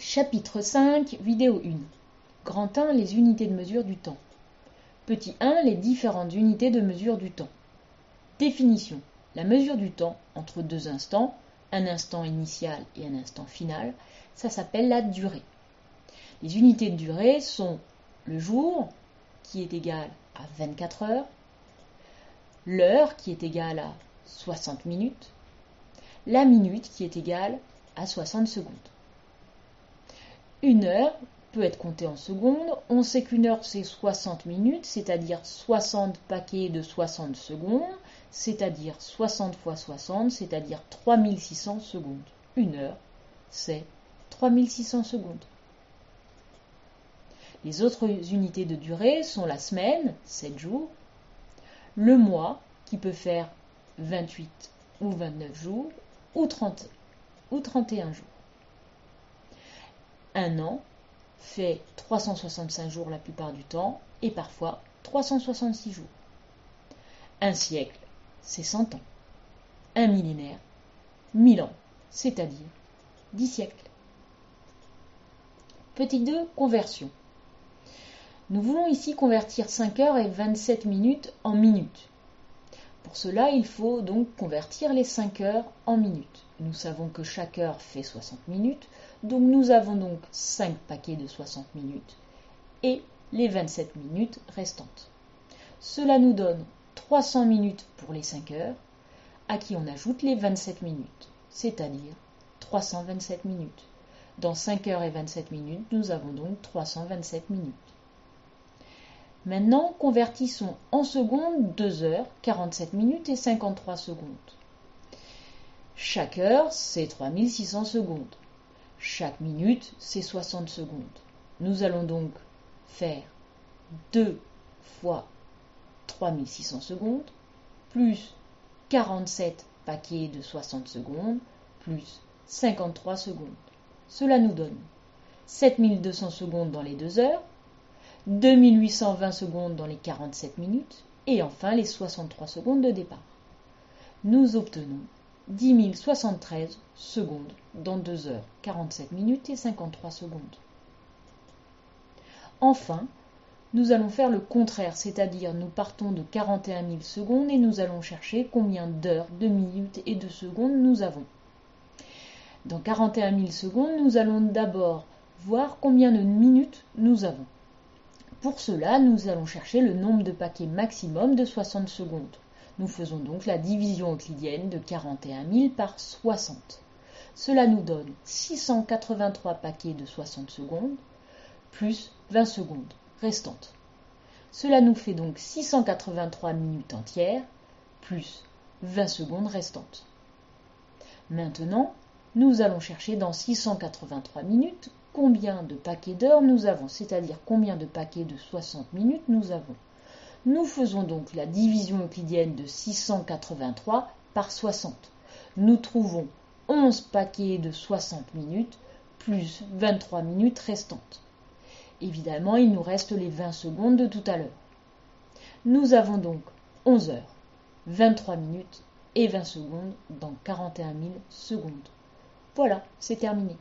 Chapitre 5, vidéo 1. Grand 1, les unités de mesure du temps. Petit 1, les différentes unités de mesure du temps. Définition. La mesure du temps entre deux instants, un instant initial et un instant final, ça s'appelle la durée. Les unités de durée sont le jour, qui est égal à 24 heures, l'heure, qui est égale à 60 minutes, la minute, qui est égale à 60 secondes. Une heure peut être comptée en secondes. On sait qu'une heure c'est 60 minutes, c'est-à-dire 60 paquets de 60 secondes, c'est-à-dire 60 fois 60, c'est-à-dire 3600 secondes. Une heure, c'est 3600 secondes. Les autres unités de durée sont la semaine, 7 jours, le mois, qui peut faire 28 ou 29 jours, ou 31 jours. Un an fait 365 jours la plupart du temps et parfois 366 jours. Un siècle, c'est 100 ans. Un millénaire, 1000 ans, c'est-à-dire 10 siècles. Petit 2, conversion. Nous voulons ici convertir 5 heures et 27 minutes en minutes. Pour cela, il faut donc convertir les 5 heures en minutes. Nous savons que chaque heure fait 60 minutes, donc nous avons donc 5 paquets de 60 minutes et les 27 minutes restantes. Cela nous donne 300 minutes pour les 5 heures, à qui on ajoute les 27 minutes, c'est-à-dire 327 minutes. Dans 5 heures et 27 minutes, nous avons donc 327 minutes. Maintenant, convertissons en secondes 2 heures, 47 minutes et 53 secondes. Chaque heure, c'est 3600 secondes. Chaque minute, c'est 60 secondes. Nous allons donc faire 2 fois 3600 secondes, plus 47 paquets de 60 secondes, plus 53 secondes. Cela nous donne 7200 secondes dans les 2 heures, 2820 secondes dans les 47 minutes, et enfin les 63 secondes de départ. Nous obtenons 10 073 secondes dans 2 heures, 47 minutes et 53 secondes. Enfin, nous allons faire le contraire, c'est-à-dire nous partons de 41 000 secondes et nous allons chercher combien d'heures, de minutes et de secondes nous avons. Dans 41 000 secondes, nous allons d'abord voir combien de minutes nous avons. Pour cela, nous allons chercher le nombre de paquets maximum de 60 secondes. Nous faisons donc la division euclidienne de 41 000 par 60. Cela nous donne 683 paquets de 60 secondes, plus 20 secondes restantes. Cela nous fait donc 683 minutes entières, plus 20 secondes restantes. Maintenant, nous allons chercher dans 683 minutes combien de paquets d'heures nous avons, c'est-à-dire combien de paquets de 60 minutes nous avons. Nous faisons donc la division euclidienne de 683 par 60. Nous trouvons 11 paquets de 60 minutes plus 23 minutes restantes. Évidemment, il nous reste les 20 secondes de tout à l'heure. Nous avons donc 11 heures, 23 minutes et 20 secondes dans 41 000 secondes. Voilà, c'est terminé.